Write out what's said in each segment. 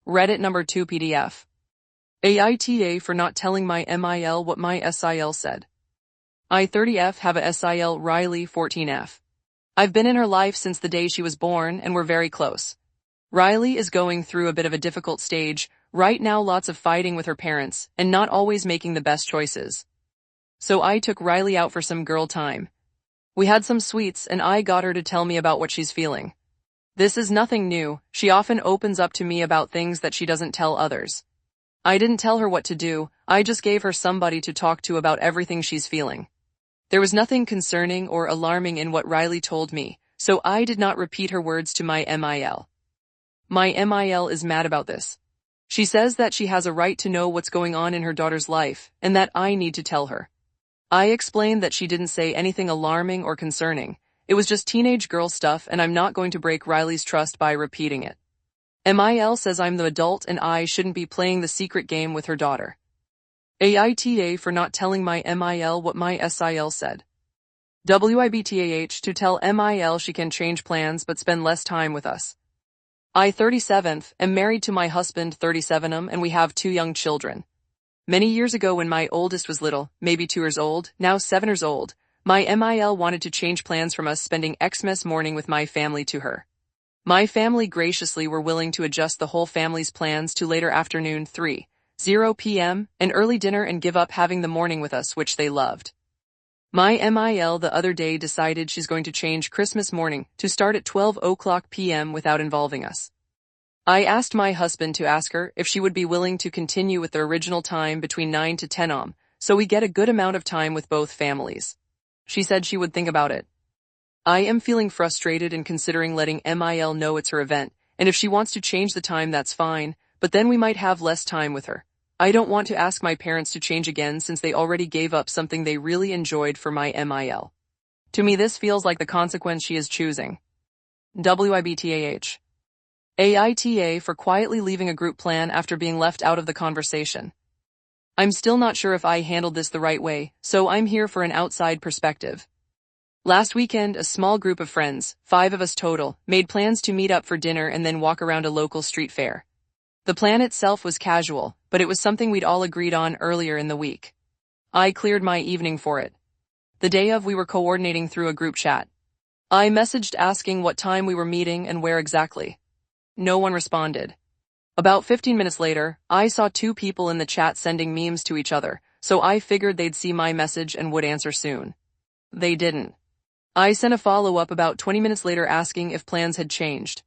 Reddit number 2 PDF. AITA for not telling my MIL what my SIL said. I 30F have a SIL Riley 14F. I've been in her life since the day she was born and we're very close. Riley is going through a bit of a difficult stage, right now lots of fighting with her parents and not always making the best choices. So I took Riley out for some girl time. We had some sweets and I got her to tell me about what she's feeling. This is nothing new, she often opens up to me about things that she doesn't tell others. I didn't tell her what to do, I just gave her somebody to talk to about everything she's feeling. There was nothing concerning or alarming in what Riley told me, so I did not repeat her words to my MIL. My MIL is mad about this. She says that she has a right to know what's going on in her daughter's life, and that I need to tell her. I explained that she didn't say anything alarming or concerning. It was just teenage girl stuff and I'm not going to break Riley's trust by repeating it. MIL says I'm the adult and I shouldn't be playing the secret game with her daughter. AITA for not telling my MIL what my SIL said. WIBTAH to tell MIL she can change plans but spend less time with us. I 37th am married to my husband 37 and we have 2 young children. Many years ago when my oldest was little, maybe 2 years old, now 7 years old, my MIL wanted to change plans from us spending Xmas morning with my family to her. My family graciously were willing to adjust the whole family's plans to later afternoon 3:00 p.m. and early dinner and give up having the morning with us, which they loved. My MIL the other day decided she's going to change Christmas morning to start at 12:00 p.m. without involving us. I asked my husband to ask her if she would be willing to continue with the original time between 9 to 10 am, so we get a good amount of time with both families. She said she would think about it. I am feeling frustrated and considering letting MIL know it's her event, and if she wants to change the time that's fine, but then we might have less time with her. I don't want to ask my parents to change again since they already gave up something they really enjoyed for my MIL. To me this feels like the consequence she is choosing. WIBTAH. AITA for quietly leaving a group plan after being left out of the conversation. I'm still not sure if I handled this the right way, so I'm here for an outside perspective. Last weekend, a small group of friends, 5 of us total, made plans to meet up for dinner and then walk around a local street fair. The plan itself was casual, but it was something we'd all agreed on earlier in the week. I cleared my evening for it. The day of, we were coordinating through a group chat. I messaged asking what time we were meeting and where exactly. No one responded. About 15 minutes later, I saw 2 people in the chat sending memes to each other, so I figured they'd see my message and would answer soon. They didn't. I sent a follow-up about 20 minutes later asking if plans had changed.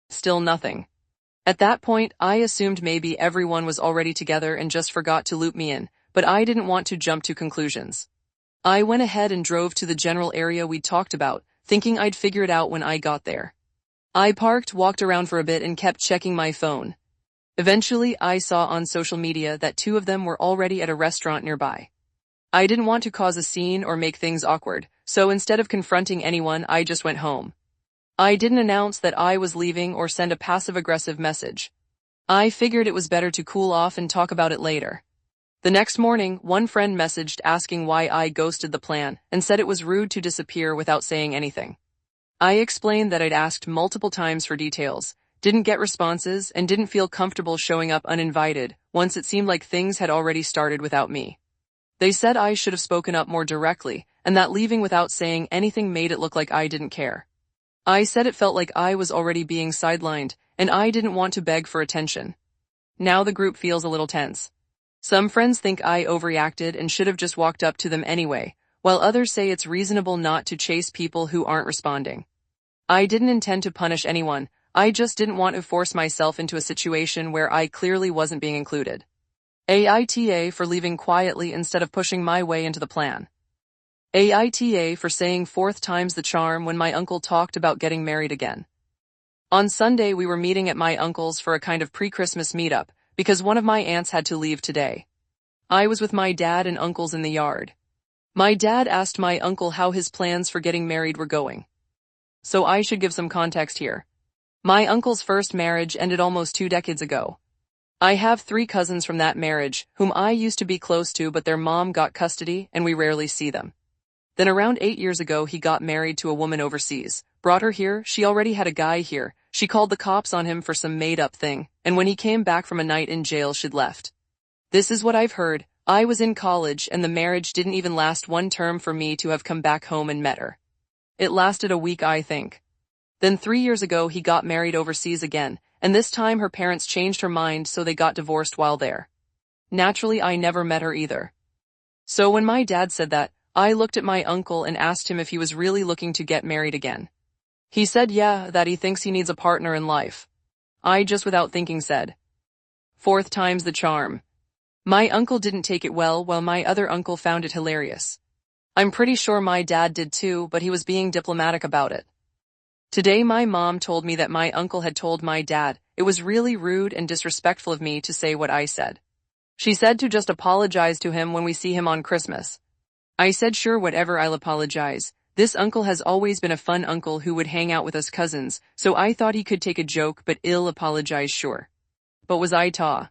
Still nothing. At that point, I assumed maybe everyone was already together and just forgot to loop me in, but I didn't want to jump to conclusions. I went ahead and drove to the general area we'd talked about, thinking I'd figure it out when I got there. I parked, walked around for a bit and kept checking my phone. Eventually, I saw on social media that 2 of them were already at a restaurant nearby. I didn't want to cause a scene or make things awkward, so instead of confronting anyone, I just went home. I didn't announce that I was leaving or send a passive-aggressive message. I figured it was better to cool off and talk about it later. The next morning, one friend messaged asking why I ghosted the plan and said it was rude to disappear without saying anything. I explained that I'd asked multiple times for details, didn't get responses, and didn't feel comfortable showing up uninvited once it seemed like things had already started without me. They said I should have spoken up more directly, and that leaving without saying anything made it look like I didn't care. I said it felt like I was already being sidelined, and I didn't want to beg for attention. Now the group feels a little tense. Some friends think I overreacted and should have just walked up to them anyway, while others say it's reasonable not to chase people who aren't responding. I didn't intend to punish anyone, I just didn't want to force myself into a situation where I clearly wasn't being included. AITA for leaving quietly instead of pushing my way into the plan. AITA for saying 4th time's the charm when my uncle talked about getting married again. On Sunday we were meeting at my uncle's for a kind of pre-Christmas meetup, because one of my aunts had to leave today. I was with my dad and uncles in the yard. My dad asked my uncle how his plans for getting married were going. So I should give some context here. My uncle's first marriage ended almost 2 decades ago. I have 3 cousins from that marriage, whom I used to be close to, but their mom got custody and we rarely see them. Then around 8 years ago he got married to a woman overseas, brought her here, she already had a guy here, She called the cops on him for some made-up thing, and when he came back from a night in jail she'd left. This is what I've heard. I was in college and the marriage didn't even last one term for me to have come back home and met her. It lasted a week, I think. Then 3 years ago he got married overseas again, and this time her parents changed her mind so they got divorced while there. Naturally, I never met her either. So when my dad said that, I looked at my uncle and asked him if he was really looking to get married again. He said yeah, that he thinks he needs a partner in life. I just without thinking said, "Fourth time's the charm." My uncle didn't take it well while my other uncle found it hilarious. I'm pretty sure my dad did too, but he was being diplomatic about it. Today my mom told me that my uncle had told my dad it was really rude and disrespectful of me to say what I said. She said to just apologize to him when we see him on Christmas. I said sure, whatever, I'll apologize. This uncle has always been a fun uncle who would hang out with us cousins, so I thought he could take a joke but ill apologize sure. But was I ta?